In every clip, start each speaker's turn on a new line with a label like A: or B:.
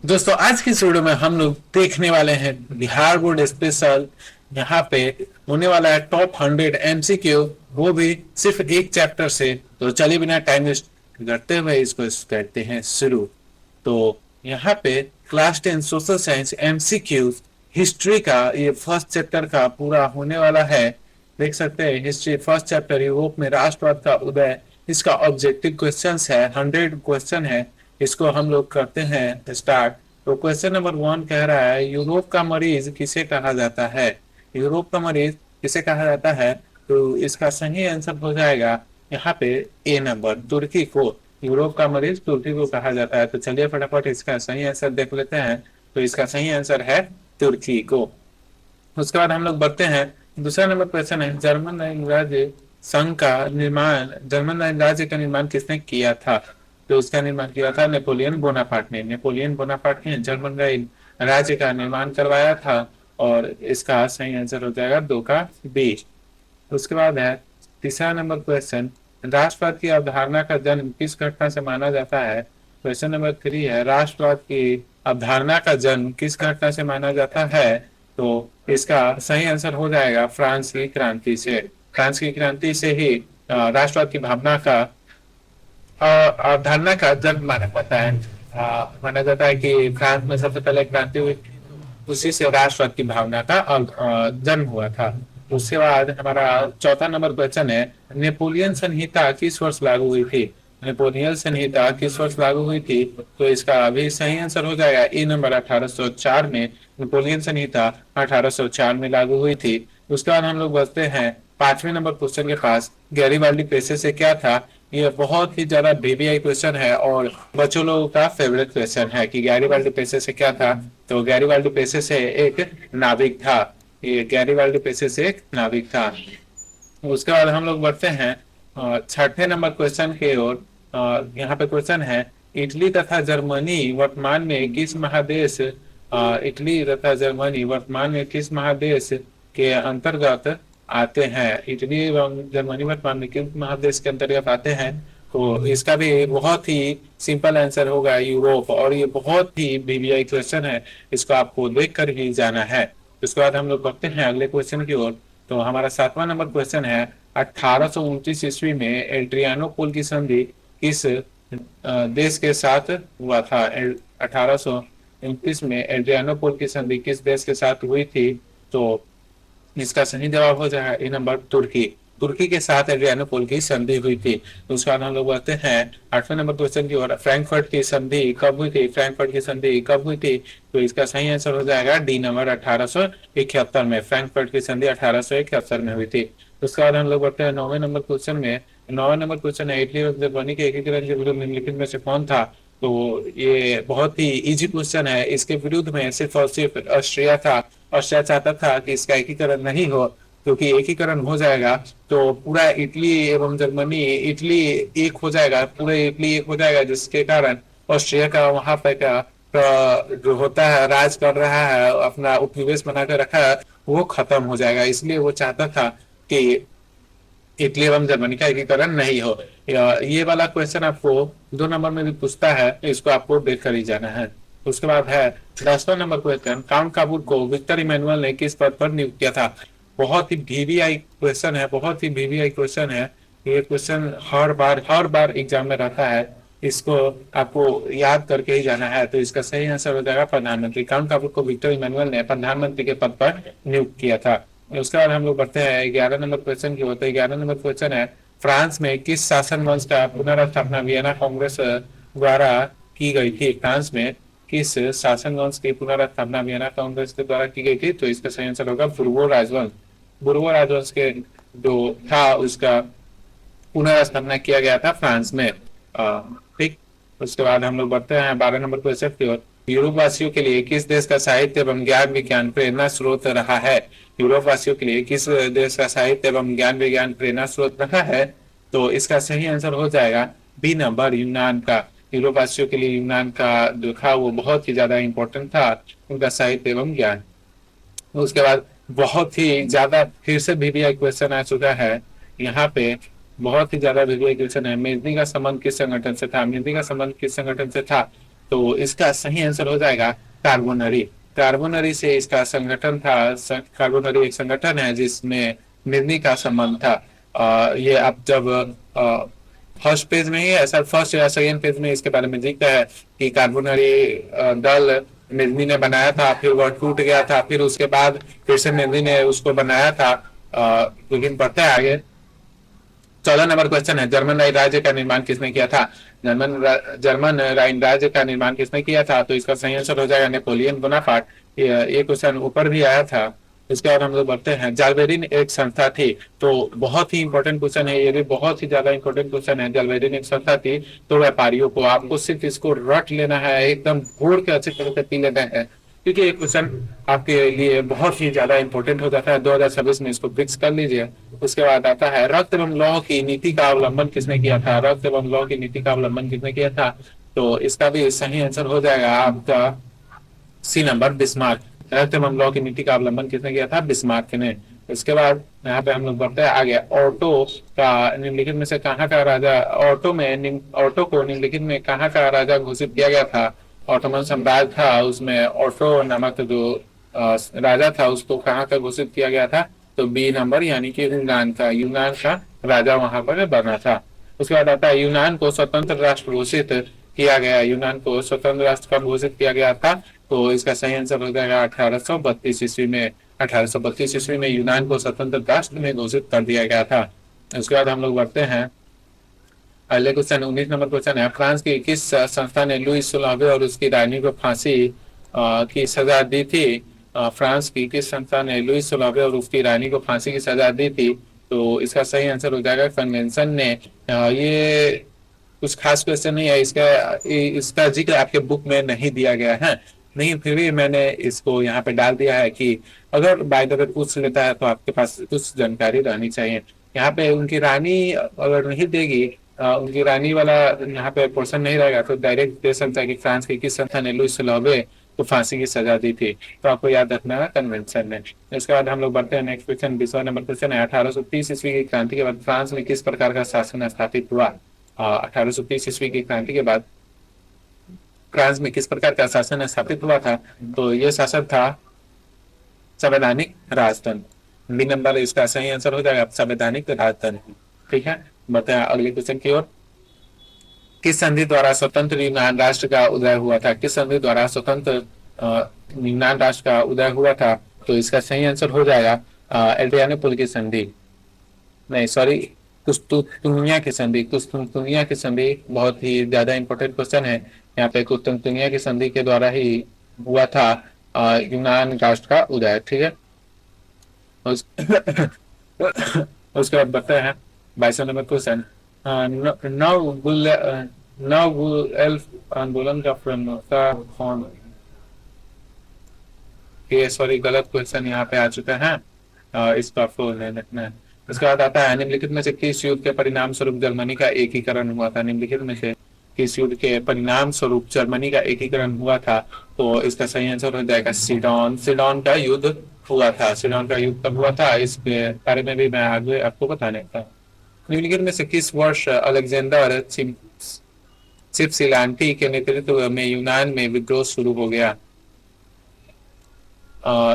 A: दोस्तों आज की इस वीडियो में हम लोग देखने वाले हैं बिहार बोर्ड स्पेशल। यहाँ पे होने वाला है टॉप 100 एमसीक्यू, वो भी सिर्फ एक चैप्टर से। तो चलिए बिना टाइम वेस्ट करते हुए इसको करते हैं शुरू। तो यहाँ पे class 10 social science MCQ history का ये फर्स्ट चैप्टर का पूरा होने वाला है। देख सकते हैं हिस्ट्री फर्स्ट चैप्टर यूरोप में राष्ट्रवाद का उदय। इसका ऑब्जेक्टिव क्वेश्चंस है, 100 क्वेश्चन है। इसको हम लोग करते हैं स्टार्ट। तो क्वेश्चन नंबर 1 कह रहा है यूरोप का मरीज किसे कहा जाता है। यूरोप का मरीज किसे कहा जाता है, तो इसका सही आंसर हो जाएगा यहाँ पे ए नंबर, तुर्की को। यूरोप का मरीज तुर्की को कहा जाता है। तो चलिए फटाफट इसका सही आंसर देख लेते हैं। तो इसका सही आंसर है तुर्की को। उसके बाद हम लोग बढ़ते हैं। दूसरा नंबर क्वेश्चन है जर्मन राज्य संघ का निर्माण, जर्मन राज्य का निर्माण किसने किया था। तो उसका निर्माण किया था नेपोलियन बोनापार्ट ने। नेपोलियन बोनापार्ट ने जर्मन राज्य का निर्माण करवाया था। और इसका सही आंसर हो जाएगा 2 का बी। उसके बाद है तीसरा नंबर क्वेश्चन, राष्ट्रवाद की अवधारणा का जन्म किस घटना से माना जाता है। क्वेश्चन नंबर 3 है राष्ट्रवाद की अवधारणा का जन्म किस घटना से माना जाता है। तो इसका सही आंसर हो जाएगा फ्रांस की क्रांति से। फ्रांस की क्रांति से ही राष्ट्रवाद की भावना का अवधारणा का जन्म माना जाता है। माना जाता है कि फ्रांस में सबसे पहले क्रांति हुई, उसी से राष्ट्रवाद की भावना का जन्म हुआ था। उसके बाद हमारा चौथा नंबर क्वेश्चन है नेपोलियन संहिता किस वर्ष लागू हुई थी। नेपोलियन संहिता किस वर्ष लागू हुई थी। तो इसका अभी सही आंसर हो जाएगा ए नंबर, 1804 में नेपोलियन संहिता 1804 में लागू हुई थी। उसके बाद हम लोग बढ़ते हैं 5वें नंबर क्वेश्चन के पास, गैरीबाल्डी पेशे से क्या था। ये बहुत ही ज्यादा वीवीआई क्वेश्चन है और बच्चों लोगों का फेवरेट क्वेश्चन है कि गैरीबाल्डी पेशे से क्या था। तो गैरीबाल्डी पेशे से एक नाविक था। ये गैरीबाल्डी पेशे से एक नाविक था। उसके बाद हम लोग बढ़ते हैं छठे नंबर क्वेश्चन की ओर। यहाँ पे क्वेश्चन है इटली तथा जर्मनी वर्तमान में किस महादेश, इटली तथा जर्मनी वर्तमान में किस महादेश के अंतर्गत आते हैं। इटली एवं जर्मनी वर्तमान में किस महादेश के अंतर्गत आते हैं। तो इसका भी बहुत ही सिंपल आंसर होगा यूरोप। और ये बहुत ही वीवीआई क्वेश्चन है, इसको आपको देख कर ही जाना है। उसके बाद हम लोग बढ़ते हैं अगले क्वेश्चन की ओर। तो हमारा 7वां नंबर क्वेश्चन है 1829 ईस्वी में एड्रियानोपोल की संधि किस देश के साथ हुआ था। 1829 में एड्रियानोपोल की संधि किस देश के साथ हुई थी। तो इसका सही जवाब हो जाएगा ए नंबर, तुर्की। तुर्की के साथ एड्रियानोपोल की संधि हुई थी। तो उसके बाद हम लोग बढ़ते हैं 8वें नंबर क्वेश्चन की ओर, फ्रैंकफर्ट की संधि कब हुई थी। फ्रैंकफर्ट की संधि कब हुई थी। तो इसका सही आंसर हो जाएगा डी नंबर, 1871 में। फ्रैंकफर्ट की संधि 1871 में हुई थी। उसके बाद हम लोग बढ़ते हैं 9वें नंबर क्वेश्चन में। 9वां नंबर क्वेश्चन है इटली और जर्मनी के एकीकरण के विरुद्ध निम्नलिखित में से कौन था। तो ये बहुत ही इजी क्वेश्चन है। इसके विरुद्ध में सिर्फ और सिर्फ ऑस्ट्रिया था। ऑस्ट्रिया चाहता था कि इसका एकीकरण नहीं हो, क्योंकि एकीकरण हो जाएगा तो पूरा इटली एवं जर्मनी, इटली एक हो जाएगा, पूरा इटली एक हो जाएगा, जिसके कारण ऑस्ट्रिया का वहां पे का जो होता है राज कर रहा है, अपना उपनिवेश बनाकर रखा है, वो खत्म हो जाएगा। इसलिए वो चाहता था कि इटली एवं जर्मनी का एकीकरण नहीं हो। ये वाला क्वेश्चन आपको 2 नंबर में भी पूछता है, इसको आपको देख कर ही जाना है। उसके बाद है 10वां नंबर क्वेश्चन, काउंट काबूल को विक्टर इमैनुअल ने किस पद पर नियुक्त किया था। बहुत ही वीवीआई क्वेश्चन है, बहुत ही वीवीआई क्वेश्चन है। ये क्वेश्चन हर बार एग्जाम में रहता है। इसको आपको याद करके ही जाना है। तो इसका सही आंसर हो जाएगा प्रधानमंत्री। काउंट काबूल को विक्टर इमैनुअल ने प्रधानमंत्री के पद पर नियुक्त किया था। उसके बाद हम लोग बढ़ते हैं 11 नंबर क्वेश्चन की होते हैं। 11 नंबर क्वेश्चन है फ्रांस में किस शासन वंश का पुनर्स्थापना वियना कांग्रेस द्वारा की गई थी। फ्रांस में किस शासन वंश की पुनर्स्थापना वियना कांग्रेस के द्वारा की गई थी। तो इसका सही आंसर होगा बुर्बो राजवंश। बुर्बो राजवंश के जो था उसका पुनर्स्थापना किया गया था फ्रांस में। ठीक। उसके बाद हम लोग बढ़ते हैं 12 नंबर क्वेश्चन की ओर। यूरोप वासियों के लिए किस देश का साहित्य एवं ज्ञान विज्ञान प्रेरणा स्रोत रहा है। यूरोप वासियों के लिए किस देश का साहित्य एवं ज्ञान विज्ञान प्रेरणा स्रोत रहा है। तो इसका सही आंसर हो जाएगा बी नंबर, यूनान का। यूरोप वासियों के लिए यूनान का जो था वो बहुत ही ज्यादा इंपॉर्टेंट था, उनका साहित्य एवं ज्ञान। उसके बाद बहुत ही ज्यादा फिर से वीवीआई क्वेश्चन आ चुका है यहाँ पे। बहुत ही ज्यादा वीवीआई क्वेश्चन है, मेजनी का संबंध किस संगठन से था। मेजनी का संबंध किस संगठन से था। तो इसका सही आंसर हो जाएगा कार्बोनरी। कार्बोनरी से इसका संगठन था। कार्बोनरी एक संगठन है जिसमें निर्णी का संबंध था। ये आप जब फर्स्ट पेज में ही है, सर फर्स्ट या सेकेंड पेज में इसके बारे में लिखा है कि कार्बोनरी दल निर्णी ने बनाया था, फिर वह टूट गया था, फिर उसके बाद फिर से निर्णी ने उसको बनाया था। लेकिन पढ़ते हैं आगे। 14 नंबर क्वेश्चन है, जर्मन राज्य का निर्माण किसने किया था? जर्मन राइन राज्य का निर्माण किसने किया था? तो इसका सही आंसर हो जाएगा नेपोलियन बोनापार्ट। ये क्वेश्चन ऊपर भी आया था। इसके बाद हम लोग बढ़ते हैं, जालबेरिन एक संस्था थी। तो बहुत ही इंपॉर्टेंट क्वेश्चन है, ये भी बहुत ही ज्यादा इंपॉर्टेंट क्वेश्चन है। जालबेरिन एक संस्था थी तो व्यापारियों को, आपको सिर्फ इसको रट लेना है, एकदम घोड़ के अच्छी तरह से पी लेना है, क्योंकि ये क्वेश्चन आपके लिए बहुत ही ज्यादा इंपॉर्टेंट हो जाता है। 2026 में इसको फिक्स कर लीजिए। उसके बाद आता है, रक्त एवं लौह की नीति का अवलंबन किसने किया था? रक्त एवं लौह की नीति का अवलंबन किसने किया था? तो इसका भी सही आंसर हो जाएगा आपका सी नंबर, बिस्मार्क। रक्त एवं लौह की नीति का अवलंबन किसने किया था? बिस्मार्क ने। इसके बाद यहाँ पे हम लोग बढ़ते हैं आगे। ऑटो का निम्नलिखित में से कहाँ का राजा, ऑटो को निम्नलिखित में कहाँ का राजा घोषित किया गया था? ऑटोमन साम्राज्य था, उसमें ऑटो नामक जो राजा था उसको कहाँ का घोषित किया गया था? तो बी नंबर, यानी कि यूनान का राजा वहां पर बना था। उसके बाद आता है, यूनान को स्वतंत्र राष्ट्र घोषित किया गया। यूनान को स्वतंत्र राष्ट्र कब घोषित किया गया था? तो इसका सही आंसर हो जाएगा 1832 ईस्वी में। 1832 ईस्वी में यूनान को स्वतंत्र राष्ट्र में घोषित कर दिया गया था। उसके बाद हम लोग बढ़ते हैं अगले क्वेश्चन। 19 नंबर क्वेश्चन है, फ्रांस की किस संस्था ने लुईस 16वें और उसकी रानी को फांसी की सजा दी थी? फ्रांस की किस संस्था ने लुईस 16वें और उसकी रानी को फांसी की सजा दी थी? तो इसका सही आंसर हो जाएगा कन्वेंशन ने। ये कुछ खास क्वेश्चन नहीं है, इसका इसका जिक्र आपके बुक में नहीं दिया गया है, नहीं फिर भी मैंने इसको यहाँ पे डाल दिया है कि अगर बाय द वे पूछ लेता है तो आपके पास कुछ जानकारी रहनी चाहिए। यहाँ पे उनकी रानी अगर नहीं देगी, उनकी रानी वाला यहाँ पे पोर्शन नहीं रहेगा, तो डायरेक्ट दे सकता है कि फ्रांस की किस संस्था ने लुईस 16वें को फांसी की सजा दी थी। तो आपको याद रखना है कन्वेंशन ने। इसके बाद हम लोग बढ़ते हैं नेक्स्ट क्वेश्चन। 20 नंबर क्वेश्चन है, 1830 ईस्वी की क्रांति के बाद फ्रांस में किस प्रकार का शासन स्थापित हुआ? 1830 ईस्वी की क्रांति के बाद फ्रांस में किस प्रकार का शासन स्थापित हुआ था? तो ये शासन था संवैधानिक राजतंत्र। बी नंबर इसका सही आंसर हो जाएगा, संवैधानिक राजतंत्र। ठीक है, बढ़ते हैं अगले क्वेश्चन की ओर। किस संधि द्वारा स्वतंत्र यूनान राष्ट्र का उदय हुआ था? किस संधि द्वारा स्वतंत्र यूनान राष्ट्र का उदय हुआ था? तो इसका सही आंसर हो जाएगा एड्रियानोपुल की संधि, नहीं सॉरी, कुस्तुनिया की संधि। कुस्तुनिया की संधि बहुत ही ज्यादा इंपॉर्टेंट क्वेश्चन है। यहाँ पे कुस्तुनिया की संधि के द्वारा ही हुआ था यूनान राष्ट्र का उदय। ठीक है, उस, उसके बाद बढ़ते हैं 22 नंबर क्वेश्चन। नव एल्फ आंदोलन का प्रमुखता कौन? ये सॉरी गलत क्वेश्चन यहाँ पे आ चुका है, इसको आपको लिखना है। उसके बाद आता है, निम्नलिखित में से किस युद्ध के परिणाम स्वरूप जर्मनी का एकीकरण हुआ था? निम्नलिखित में से किस युद्ध के परिणाम स्वरूप जर्मनी का एकीकरण हुआ था? तो इसका सही आंसर हो जाएगा सीडोन। सीडोन का युद्ध हुआ था। सीडोन का युद्ध कब हुआ था, इस बारे में भी मैं आगे आपको बताने का। निम्नलिखित में से किस वर्ष अलेक्जेंडर छिपसिलांटी के नेतृत्व में यूनान में विद्रोह शुरू हो गया?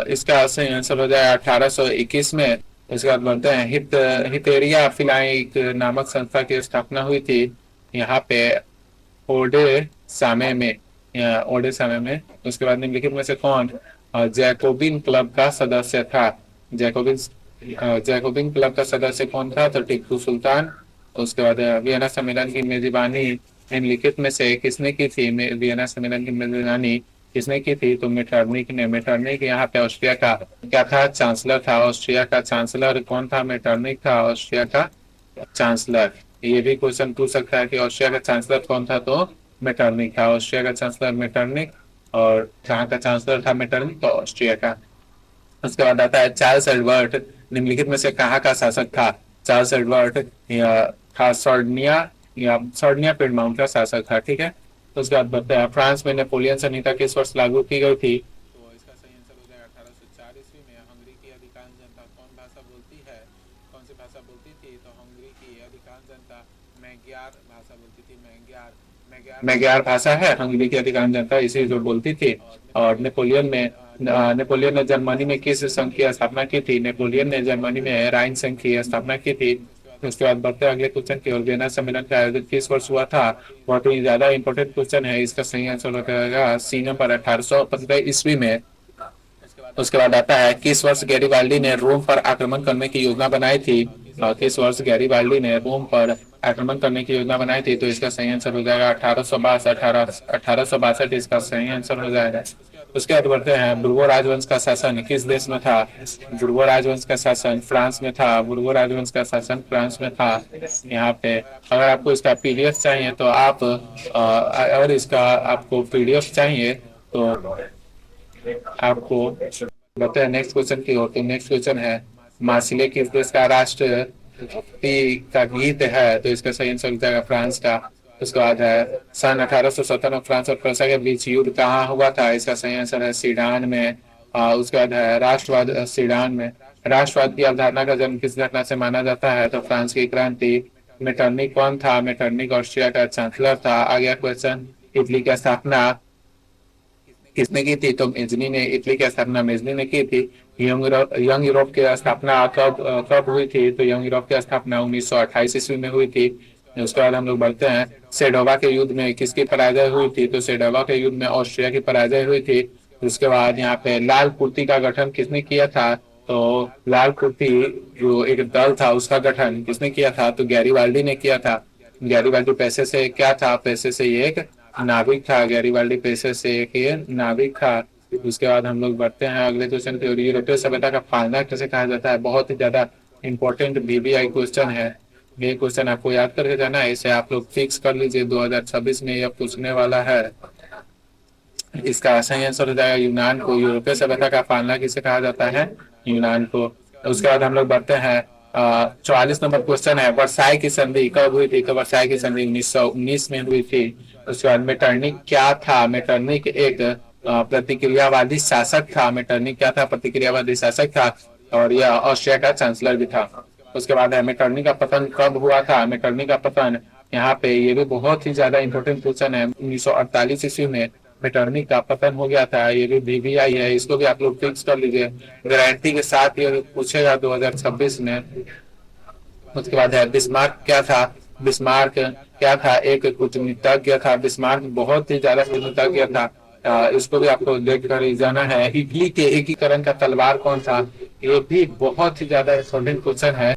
A: इसका सही आंसर हो जाए 1821 में। इसके बाद बढ़ते हैं, हितेरिया फिलाइक नामक संस्था की स्थापना हुई थी यहाँ पे ओडे सामे में, ओडे सामे में। उसके बाद निम्नलिखित में से कौन जैकोबिन क्लब का सदस्य था? जैकोबिन जैकोबिन क्लब का सदस्य कौन था? तो टीपू सुल्तान। उसके बाद वियना सम्मेलन की मेजबानी निम्नलिखित में से किसने की थी? वियना सम्मेलन की मेजबानी किसने की थी? तो मेटरनिक ने। मेटरनिक यहाँ पे ऑस्ट्रिया का क्या था? चांसलर था। ऑस्ट्रिया का चांसलर कौन था? मेटरनिक था ऑस्ट्रिया का चांसलर। ये भी क्वेश्चन पूछ सकता है कि ऑस्ट्रिया का चांसलर कौन था? तो मेटरनिक था। ऑस्ट्रिया का चांसलर मेटरनिक, और जहाँ का चांसलर था मेटरनिक तो ऑस्ट्रिया का। उसके बाद आता है, चार्ल्स एडवर्ड निम्नलिखित में से कहाँ का शासक था? चार्ल्स एडवर्ड था सर्डिनिया या सर्डिनिया पिडमाउंट का शासक था। ठीक है, तो उसके बाद बताया, फ्रांस में नेपोलियन संहिता किस वर्ष लागू की गई थी? तो इसका सही आंसर हो जाएगा 1804 ईस्वी में। हंगरी की अधिकांश जनता कौन भाषा बोलती है? कौन सी भाषा बोलती थी? तो हंगरी की अधिकांश जनता मैग्यार भाषा बोलती थी। मैग्यार मैग्यार भाषा है, हंगरी की अधिकांश जनता इसे जो बोलती थी। और नेपोलियन ने जर्मनी में किस संघ की स्थापना की थी? नेपोलियन ने जर्मनी में राइन संघ की स्थापना की थी। उसके बाद बढ़ते हैं अगले क्वेश्चन की ओर। वियना सम्मेलन का आयोजन किस वर्ष हुआ था? बहुत ही ज्यादा इंपॉर्टेंट क्वेश्चन है। इसका सही आंसर हो जाएगा सी नंबर 1815 ईस्वी में। उसके बाद आता है किस वर्ष गैरीबाल्डी ने रोम पर आक्रमण करने की योजना बनाई थी? किस वर्ष गैरीबाल्डी ने रोम पर आक्रमण करने की योजना बनाई थी? तो इसका सही आंसर हो जाएगा 1862 इसका सही आंसर हो जाएगा। उसके बाद बढ़ते हैं बुर्बो राजवंश का शासन किस देश में था? बुर्बो राजवंश का शासन फ्रांस में था। बुर्बो राजवंश का शासन फ्रांस में था। यहाँ पे अगर आपको इसका पीडीएफ चाहिए तो आप अगर इसका आपको पीडीएफ चाहिए तो आपको बताते हैं नेक्स्ट क्वेश्चन की ओर। तो नेक्स्ट क्वेश्चन है मार्सिले किस देश का राष्ट्रपति का गीत है? तो इसका सही आंसर हो जाएगा फ्रांस का। उसके बाद है सन 1817 में फ्रांस और प्रूसिया के बीच युद्ध कहाँ हुआ था? इसका सही आंसर है सीडान में। उसके बाद है राष्ट्रवाद सीडान में। राष्ट्रवाद की अवधारणा का जन्म किस घटना से माना जाता है? तो फ्रांस की क्रांति। मेटरनिक कौन था? मेटरनिक ऑस्ट्रिया का चांसलर था। आ गया क्वेश्चन इटली की स्थापना किसने की थी? तो मेजनी ने। इटली की स्थापना मेजनी ने की थी। यंग यूरोप की स्थापना कब हुई थी? तो यंग यूरोप की स्थापना 1928 ईस्वी में हुई थी। उसके बाद हम लोग बढ़ते हैं सेडोवा के युद्ध में किसकी पराजय हुई थी? तो सेडोवा के युद्ध में ऑस्ट्रिया की पराजय हुई थी। उसके बाद यहाँ पे लाल कुर्ती का गठन किसने किया था? तो लाल कुर्ती जो एक दल था उसका गठन किसने किया था? तो गैरीबाल्डी ने किया था। गैरीबाल्डी पैसे से क्या था? पैसे से ये एक नाविक था। गैरीबाल्डी पेशे से एक ये नाविक था। उसके बाद हम लोग बढ़ते हैं अगले क्वेश्चन की ओर। यूरोपीय सभ्यता का पालना कैसे कहा जाता है? बहुत ही ज्यादा इंपॉर्टेंट बीबीआई क्वेश्चन है। ये क्वेश्चन आपको याद करके जाना है। इसे आप लोग फिक्स कर लीजिए 2026 में यह पूछने वाला है। इसका सही आंसर हो जाएगा यूनान को। यूरोपीय सभ्यता का पालना किसे कहा जाता है? यूनान को। उसके बाद हम लोग बढ़ते हैं 44 नंबर क्वेश्चन है वर्साई की संधि कब हुई थी? तो वर्साई की संधि 1919 में हुई थी। उसके बाद मेटरनिक क्या था? मेटरनिक एक प्रतिक्रियावादी शासक था। मेटरनिक क्या था? प्रतिक्रियावादी शासक था और यह ऑस्ट्रिया का चांसलर भी था। उसके बाद है मेटरनिक का पतन कब हुआ था? मेटरनिक का पतन यहाँ पे ये भी बहुत ही ज्यादा इंपॉर्टेंट क्वेश्चन है। 1948 ईस्वी में मेटरनिक का पतन हो गया था। ये भी बीबीआई है। इसको भी आप लोग फिक्स कर लीजिए गारंटी के साथ। ये पूछेगा 2026 में। उसके बाद है बिस्मार्क क्या था? बिस्मार्क क्या था? एक कूटनीतिज्ञ था। बिस्मार्क बहुत ही ज्यादा कूटनीतिज्ञ था। इसको भी आपको देख कर जाना है। इटली के एकीकरण का तलवार कौन था? ये भी बहुत ही ज्यादा इंपॉर्टेंट क्वेश्चन है।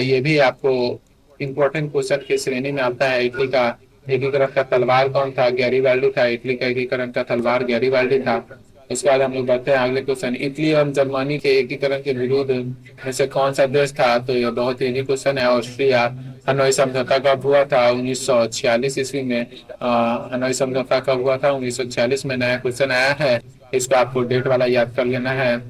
A: ये भी आपको इंपॉर्टेंट क्वेश्चन की श्रेणी में आता है। इटली का एकीकरण का तलवार कौन था? गैरीबाल्डी था। इटली का एकीकरण का तलवार गैरीबाल्डी था। उसके बाद हम लोग बढ़ते हैं अगले क्वेश्चन। इटली और जर्मनी के एकीकरण के विरुद्ध में से कौन सा देश था? तो यह बहुत ही क्वेश्चन है। ऑस्ट्रिया। हनोई समझौता कब हुआ था? 1946 ईस्वी में। हनोई समझौता कब हुआ था? 1946 में। नया क्वेश्चन आया है। इसको आपको डेट वाला याद कर लेना है।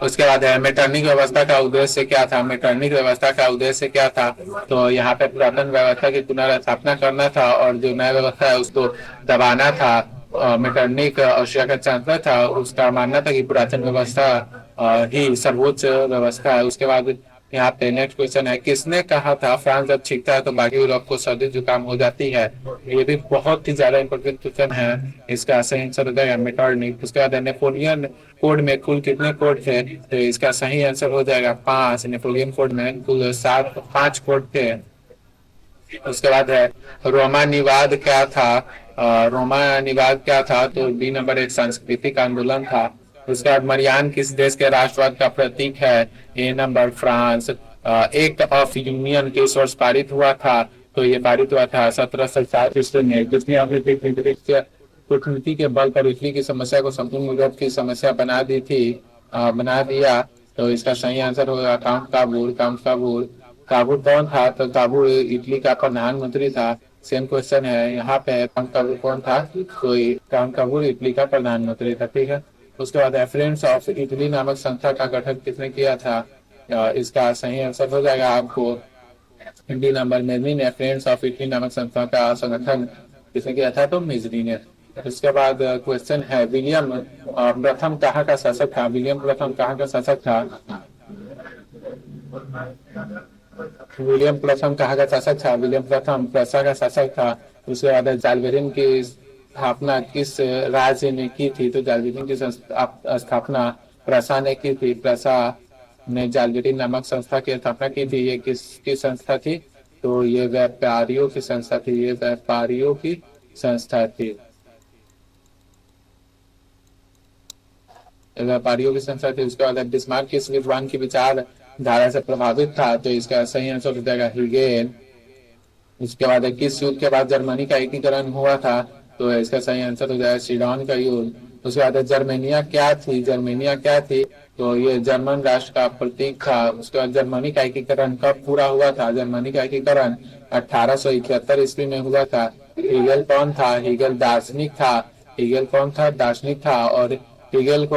A: उसके बाद है मेटरनिक व्यवस्था का उद्देश्य क्या था? मेटरनिक व्यवस्था का उद्देश्य क्या था? तो यहाँ पे पुरातन व्यवस्था की पुनर्स्थापना करना था और जो नया व्यवस्था है उसको दबाना था। मेटरनिक ऑस्ट्रिया का चांसलर था। उसका मानना था कि पुरातन व्यवस्था ही सर्वोच्च व्यवस्था है। उसके बाद यहाँ पे नेक्स्ट क्वेश्चन है किसने कहा था फ्रांस जब छींकता है तो बाकी यूरोप को सर्दी जुकाम हो जाती है? ये भी बहुत ही ज्यादा इंपॉर्टेंट क्वेश्चन है। इसका सही आंसर हो जाएगा मेटरनिक। उसके बाद नेपोलियन कोड में कुल कितने कोड थे? तो इसका सही आंसर हो जाएगा 5। नेपोलियन कोड में कुल 5 कोड थे। उसके बाद है रोमा निवाद क्या था? रोमा निवाद क्या था? तो बी नंबर एक सांस्कृतिक आंदोलन था। उसके बाद मरियान किस देश के राष्ट्रवाद का प्रतीक है? A number France. Act of union किस वर्ष पारित हुआ था? तो ये पारित हुआ था 1760 ईस्वी में। जिसने कूटनीति के बल पर इटली की समस्या को संपूर्ण यूरोप की समस्या बना दी थी, बना दिया। तो इसका सही आंसर होगा काउंट काबूल। काउंट काबूल। काबूल कौन था? तो काबूल इटली का प्रधानमंत्री था। सेम क्वेश्चन है यहाँ पे काउंट काबूल कौन था? तो काउंट काबूल इटली का प्रधानमंत्री था। ठीक है। उसके बाद फ्रेंड्स ऑफ इटली नामक संस्था का गठन किसने किया था? इसका सही आंसर हो जाएगा आपको डी नंबर मेजनी ने। फ्रेंड्स ऑफ इटली नामक संस्था का संगठन किसने किया था? तो मेजनी ने। इसके बाद क्वेश्चन है विलियम प्रथम कहाँ का शासक था? विलियम प्रथम कहाँ का शासक था? विलियम प्रथम कहाँ का शासक था? विलियम प्रथम प्रूसिया का शासक था। उसके बाद जालबेरिन की स्थापना किस राज्य ने की थी? तो जालबेरिन की स्थापना प्रसा ने की थी। प्रसा ने जालबेरिन नामक संस्था की स्थापना की थी। ये किसकी संस्था थी? तो ये व्यापारियों की संस्था थी। ये व्यापारियों की संस्था थी। व्यापारियों की संस्था थी। उसके बाद बिस्मार्क किस विद्वान की विचार धारा से प्रभावित था? तो इसका सही आंसर हो जाएगा हीगेल। उसके बाद किस युद्ध के बाद जर्मनी का एकीकरण हुआ था? तो इसका सही आंसर हो जाएगा सीडॉन का युद्ध। उसके बाद जर्मेनिया क्या थी? जर्मेनिया क्या थी? तो ये जर्मन राष्ट्र का प्रतीक था। उसके बाद जर्मनी का एकीकरण कब पूरा हुआ था? जर्मनी का एकीकरण 1871 ईस्वी में हुआ था। हीगेल कौन था? हीगेल दार्शनिक था। हीगेल कौन था? दार्शनिक था। और हीगेल को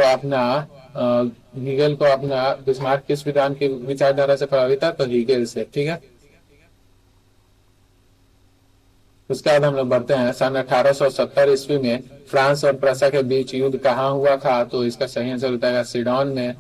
A: अपना बिस्मार्क किस विद्वान की विचारधारा से प्रभावित था? तो हीगेल से। ठीक है, उसके बाद हम लोग बढ़ते हैं। सन 1870 ईस्वी में फ्रांस और प्रसा के बीच युद्ध कहाँ हुआ था? तो इसका सही आंसर होता है सीडॉन में।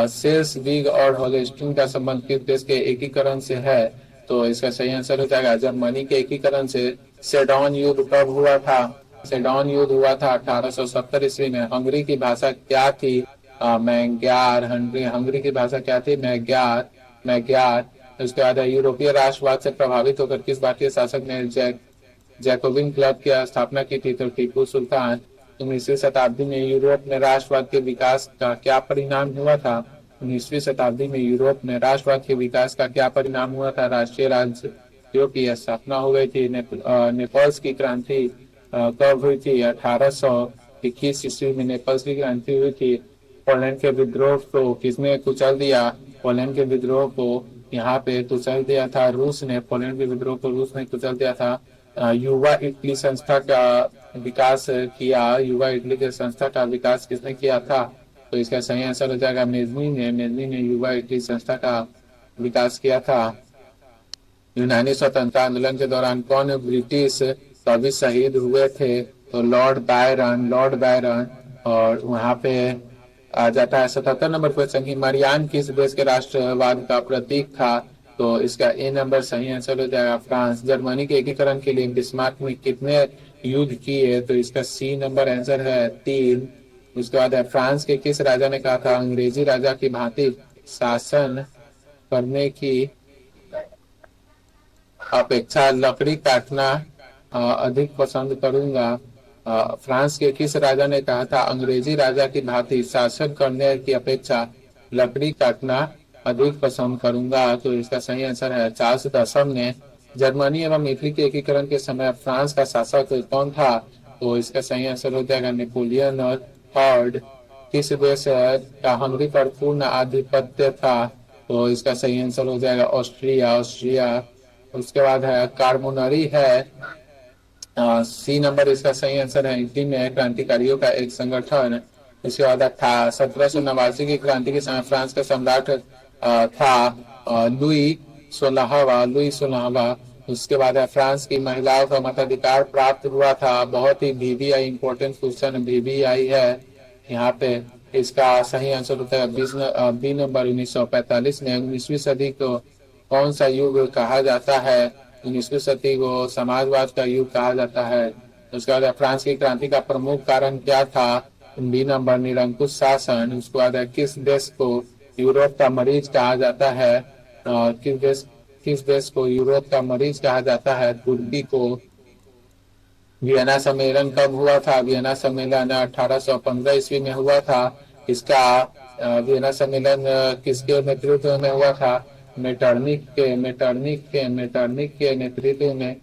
A: सेल्सविग और होल्स्टीन का संबंध किस देश के एकीकरण से है? तो इसका सही आंसर हो जाएगा जर्मनी के एकीकरण से। सेडॉन युद्ध कब हुआ था? सेडॉन युद्ध हुआ था 1870 ईस्वी में। हंगरी की भाषा क्या थी? मैग्यार। हंगरी की भाषा क्या थी? मैग्यार। मैग्यार। उसके बाद यूरोपीय राष्ट्रवाद से प्रभावित होकर किस भारतीय शासक ने जैकोबिन क्लब की स्थापना की थी? तो टीपू सुल्तान। 19वीं शताब्दी में यूरोप में राष्ट्रवाद के विकास का क्या परिणाम हुआ था? 19वीं शताब्दी में यूरोप में राष्ट्रवाद के विकास का क्या परिणाम हुआ था? राष्ट्रीय राज्यों की स्थापना हो गई थी। नेपल्स की क्रांति कब हुई थी? 1821 ईस्वी में नेपल्स की क्रांति हुई थी। पोलैंड के विद्रोह को किसने कुचल दिया? पोलैंड के विद्रोह को यहाँ पे कुचल दिया था रूस ने। पोलैंड के विद्रोह को रूस ने कुचल दिया था। युवा इटली संस्था का विकास किया। युवा इटली के संस्था का विकास किसने किया था? तो इसका सही आंसर हो जाएगा मेजनी ने। मेजनी ने युवा इटली संस्था का विकास किया था। यूनानी स्वतंत्रता आंदोलन के दौरान कौन ब्रिटिश कवि शहीद हुए थे? तो लॉर्ड बायरन। Lord Byron. और वहां पे आ जाता है 77 नंबर क्वेश्चन की मरियान किस देश के राष्ट्रवाद का प्रतीक था? तो इसका ए नंबर सही आंसर हो जाएगा फ्रांस। जर्मनी के एकीकरण के लिए बिस्मार्क ने कितने युद्ध किए? तो इसका सी नंबर आंसर है 3। उसके बाद है फ्रांस के किस राजा ने कहा था अंग्रेजी राजा की भांति शासन करने की अपेक्षा लकड़ी काटना अधिक पसंद करूंगा? फ्रांस के किस राजा ने कहा था अंग्रेजी राजा की भांति शासन करने की अपेक्षा लकड़ी काटना अधिक पसंद करूंगा? तो इसका सही आंसर है चार्ल्स दसम ने। जर्मनी एवं इटली के एकीकरण के समय फ्रांस का शासक कौन था? तो इसका सही आंसर हो जाएगा नेपोलियन थर्ड। किस देश का हंगरी पर पूर्ण आधिपत्य था? तो इसका सही आंसर हो जाएगा ऑस्ट्रिया। ऑस्ट्रिया। उसके बाद है कार्बोनरी है सी नंबर इसका सही आंसर है। इटली में क्रांतिकारियों का एक संगठन। इसके बाद था 1789 की क्रांति के समय फ्रांस का सम्राट था लुई 16वां। लुई 16वां। उसके बाद है फ्रांस की महिलाओं का मताधिकार प्राप्त हुआ था। बहुत ही VBI इंपॉर्टेंट क्वेश्चन VBI है यहाँ पे। इसका सही आंसर होता है बी नंबर 1945 में। 19वीं सदी को कौन सा युग कहा जाता है? 19वीं सदी को समाजवाद का युग कहा जाता है। उसके बाद फ्रांस की क्रांति का प्रमुख कारण क्या था? बी नंबर निरंकुश शासन। उसके बाद किस देश को यूरोप का मरीज कहा जाता है? किस देश को यूरोप का मरीज कहा जाता है? तुर्की को। वियना सम्मेलन कब हुआ था? वियना सम्मेलन 1815 ईस्वी में हुआ था। इसका वियना सम्मेलन किसके नेतृत्व में हुआ था? मेटरनिक के नेतृत्व में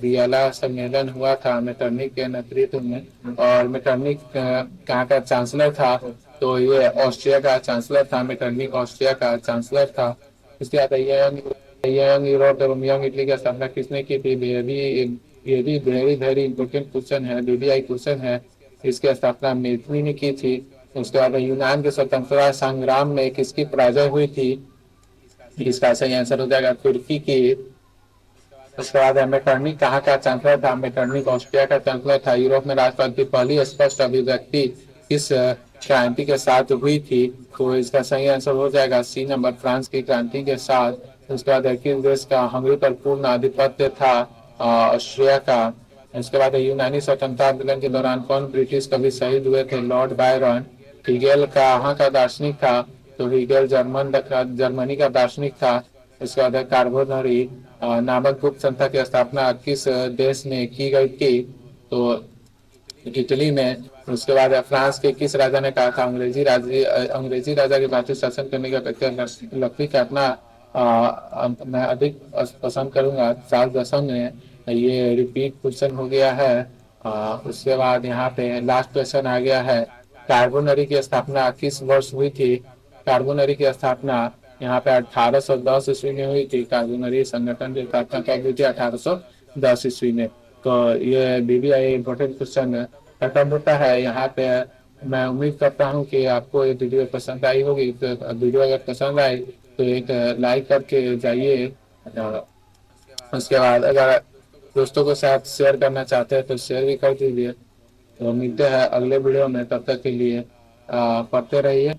A: वियना सम्मेलन हुआ था। मेटरनिक के नेतृत्व में। और मेटरनिक कहाँ का चांसलर था? तो ये ऑस्ट्रिया का चांसलर था। मेटरनिक ऑस्ट्रिया का चांसलर था। इसके बाद यंग यूरोप एवं यंग इटली की स्थापना किसने की थी? ये भी वेरी इंपॉर्टेंट क्वेश्चन है। VBI क्वेश्चन है। इसकी स्थापना मेटनी ने की थी। उसके बाद यूनान के स्वतंत्रता संग्राम में किसकी पराजय हुई थी? इसका सही आंसर हो जाएगा तुर्की की। उसके बाद मेटरनिक कहाँ का चांसलर था? मेटरनिक ऑस्ट्रिया का चांसलर था। यूरोप में राष्ट्रवाद की पहली स्पष्ट अभिव्यक्ति किस क्रांति के साथ हुई थी? तो इसका सही आंसर हो जाएगा सी नंबर फ्रांस की क्रांति के साथ। उसके बाद किस देश का हंगरी पर पूर्ण आधिपत्य था? ऑस्ट्रिया का। इसके बाद यूनानी स्वतंत्रता आंदोलन के दौरान कौन ब्रिटिश कवि शहीद हुए थे? Lord Byron. हीगेल कहाँ का दार्शनिक था? तो हीगेल जर्मनी का दार्शनिक था। इसके बाद कार्बोनरी नामक गुप्त संस्था की स्थापना किस देश में की गई थी? तो इटली में। उसके बाद फ्रांस के किस राजा ने कहा था अंग्रेजी राजा के भांति शासन करने की अपेक्षा लकड़ी काटना मैं अधिक पसंद करूंगा? चार्ल्स दसम ने। ये रिपीट क्वेश्चन हो गया है। उसके बाद यहाँ पे लास्ट क्वेश्चन आ गया है, कार्बोनरी की स्थापना किस वर्ष हुई थी? कार्बोनरी की स्थापना यहाँ पे 1810 ईस्वी में हुई थी। कार्बोनरी संगठन की स्थापना कब हुई थी? 1810 ईस्वी में। तो ये बीबीआई इम्पोर्टेंट क्वेश्चन खत्म होता है यहाँ पे। मैं उम्मीद करता हूँ कि आपको ये वीडियो पसंद आई होगी। तो वीडियो अगर पसंद आई तो एक लाइक करके जाइए। उसके बाद अगर दोस्तों के साथ शेयर करना चाहते हैं तो शेयर भी कर दीजिए। तो मिलते हैं अगले वीडियो में, तब तक के लिए पढ़ते रहिए।